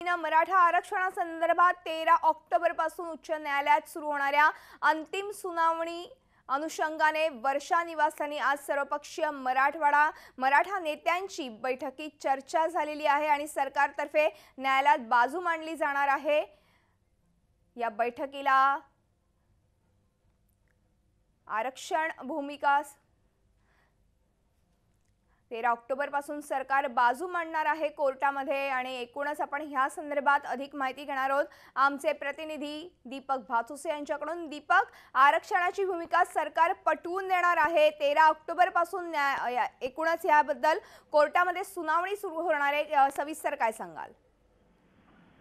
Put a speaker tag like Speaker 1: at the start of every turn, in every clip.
Speaker 1: मराठा आरक्षणासंदर्भात 13 ऑक्टोबर पासून उच्च न्यायालयात सुरू होणाऱ्या अंतिम सुनावणी अनुषंगाने वर्षा निवासस्थानी आज सर्वपक्षीय मराठा नेत्यांची बैठकीत चर्चा झालेली आहे आणि सरकारतर्फे न्यायालयात बाजू मांडली जाणार आहे। या बैठकीला आरक्षण भूमिका 13 ऑक्टोबर पासून सरकार बाजू मांडणार आहे कोर्टामध्ये आणि एकूणच आपण ह्या संदर्भात अधिक माहिती घेणार आहोत आमचे प्रतिनिधी दीपक भातुसे यांच्याकडून। दीपक, आरक्षणाची भूमिका सरकार पटवून देणार आहे 13 ऑक्टोबर पासून एकूणच याबद्दल कोर्टामध्ये सुनावणी सुरू होणार आहे, सविस्तर काय सांगाल?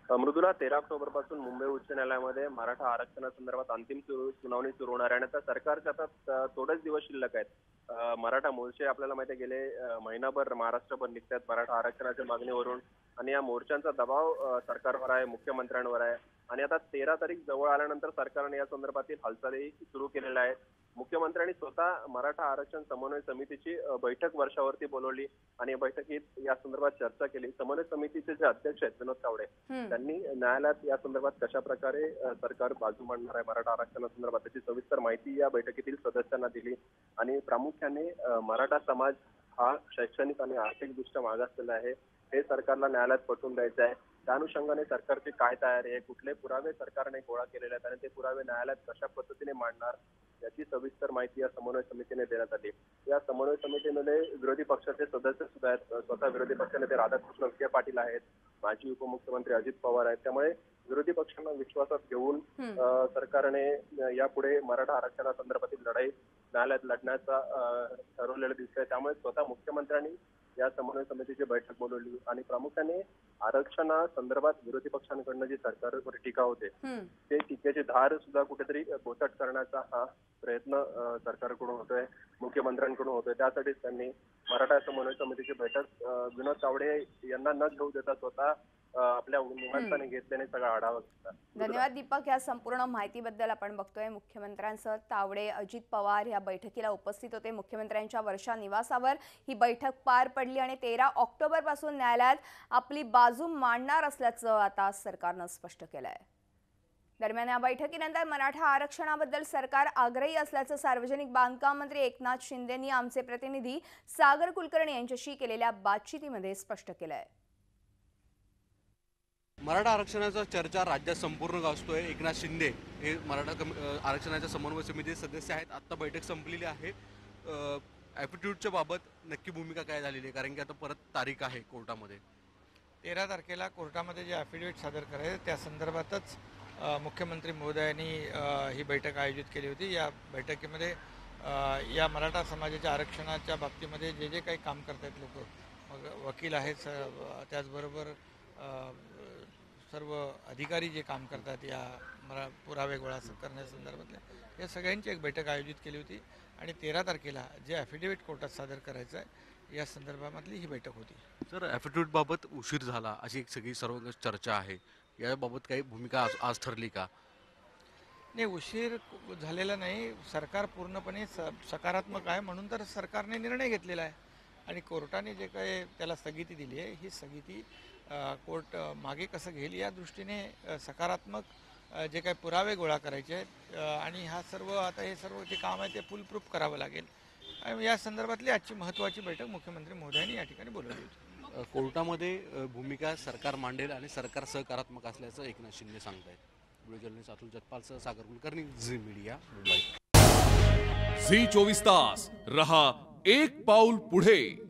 Speaker 2: मृदुला, 13 ऑक्टोबर पासून मुंबई उच्च न्यायालयामध्ये मराठा आरक्षणासंदर्भात अंतिम सुनावणी सुरू होणार आहे आणि आता सरकारच्या आता थोडेच दिवस शिल्लक आहेत। मराठा मोर्चे आपल्याला माहिती गेले महिनाभर महाराष्ट्रभर निघतात मराठा आरक्षणाच्या मागणीवरून आणि या मोर्चांचा दबाव सरकारवर आहे, मुख्यमंत्र्यांवर आहे आणि आता 13 तारीख जवळ आल्यानंतर सरकारने या संदर्भातील हालचाली सुरू केलेल्या आहेत। मुख्यमंत्र्यांनी स्वतः मराठा आरक्षण समन्वय समितीची बैठक वर्षावरती बोलवली आणि बैठकीत या संदर्भात चर्चा केली। समन्वय समितीचे जे अध्यक्ष आहेत विनोद तावडे त्यांनी न्यायालयात या संदर्भात कशा प्रकारे सरकार बाजू मांडणार आहे मराठा आरक्षणासंदर्भात त्याची सविस्तर माहिती या बैठकीतील सदस्यांना दिली आणि प्रामुख्याने मराठा समाज हा शैक्षणिक आणि आर्थिकदृष्ट्या मागासलेला आहे हे सरकारला न्यायालयात पटवून द्यायचं आहे। त्या अनुषंगाने सरकारची काय तयारी आहे, कुठले पुरावे सरकारने गोळा केलेले आहेत आणि ते पुरावे न्यायालयात कशा पद्धतीने मांडणार याची सविस्तर माहिती या समन्वय समितीने देण्यात आली। या समन्वय समितीमध्ये विरोधी पक्षाचे सदस्य सुद्धा आहेत, स्वतः विरोधी पक्षनेते राधाकृष्ण विखे पाटील आहेत, माजी उपमुख्यमंत्री अजित पवार आहेत। त्यामुळे विरोधी पक्षांना विश्वासात घेऊन सरकारने यापुढे मराठा आरक्षणासंदर्भातील लढाई न्यायालयात लढण्याचा ठरवलेलं दिसतंय। त्यामुळे स्वतः मुख्यमंत्र्यांनी या समन्वय समितीची बैठक बोलवली आणि प्रामुख्याने आरक्षणासंदर्भात विरोधी पक्षांकडून जी सरकारवर टीका होते ते टीकेची धार सुद्धा कुठेतरी बोचट करण्याचा हा प्रयत्न सरकारकडून होतोय, मुख्यमंत्र्यांकडून होतोय। त्यासाठीच त्यांनी मराठा समन्वय समितीची बैठक विनोद तावडे यांना न घेऊ देता स्वतः आपल्या निवासस्थानी घेतल्याने सगळा आढावा घेतला।
Speaker 1: धन्यवाद दीपक, या संपूर्ण माहितीबद्दल। आपण बघतोय मुख्यमंत्र्यांसह तावडे, अजित पवार या बैठकीला उपस्थित होते। मुख्यमंत्र्यांच्या वर्षा निवासावर ही बैठक पार पडली आणि 13 ऑक्टोबर पासून न्यायालयात आपली बाजू मांडणार असल्याचं आता सरकारनं स्पष्ट केलंय। दरम्यान या बैठकीनंतर मराठा आरक्षणाबद्दल सरकार आग्रही असल्याचं सार्वजनिक बांधकाम मंत्री एकनाथ शिंदेंनी आमचे प्रतिनिधी सागर कुलकर्णी यांच्याशी केलेल्या बातचीतीमध्ये स्पष्ट केलंय।
Speaker 3: मराठा आरक्षणाचा चर्चा राज्यात संपूर्ण गाजतोय। एकनाथ शिंदे हे मराठा आरक्षणाच्या समन्वय समितीचे सदस्य आहेत। आता बैठक संपलेली आहे। ॲफिडेव्हिटच्या बाबत नक्की भूमिका काय झालेली आहे, कारण की आता परत तारीख आहे कोर्टामध्ये
Speaker 4: 13 तारखेला कोर्टामध्ये जे ॲफिडेव्हिट सादर करायचे त्या संदर्भातच मुख्यमंत्री महोदयांनी ही बैठक आयोजित केली होती। या बैठकीमध्ये या मराठा समाजाच्या आरक्षणाच्या बाबतीमध्ये जे जे काही काम करतात लोक, मग वकील आहेत, त्याचबरोबर सर्व अधिकारी जे काम करतात या पुरावे गोळा करण्यासंदर्भातले या सगळ्यांची एक बैठक आयोजित केली होती आणि 13 तारखेला जे ॲफिडेव्हिट कोर्टात सादर करायचं आहे या संदर्भामधली ही बैठक होती।
Speaker 3: सर, ॲफिडेव्हिट बाबत उशीर झाला अशी एक सगळी सर्व चर्चा आहे, याबाबत काही भूमिका आज ठरली का?
Speaker 4: नाही, उशीर झालेला नाही। सरकार पूर्णपणे सकारात्मक आहे म्हणून तर सरकारने निर्णय घेतलेला आहे आणि कोर्टाने जे काही त्याला स्थगिती दिली आहे ही स्थगिती कोर्ट मागे कसं घेईल या दृष्टीने सकारात्मक जे काही पुरावे गोळा करायचे आहेत आणि हा सर्व आता हे सर्व जे काम आहे ते फुल प्रूफ करावं लागेल आणि या संदर्भातली आजची महत्त्वाची बैठक मुख्यमंत्री महोदयांनी या ठिकाणी बोलवली होती।
Speaker 3: कोर्टामध्ये भूमिका सरकार मांडेल आणि सरकार सकारात्मक असल्याचं एकनाथ शिंदे सांगतायत। व्हिडिओ जर्नलिस्ट अतुल जगपालसह सागर कुलकर्णी, झी मीडिया, मुंबई।
Speaker 5: झी 24 तास रहा एक पाऊल पुढे।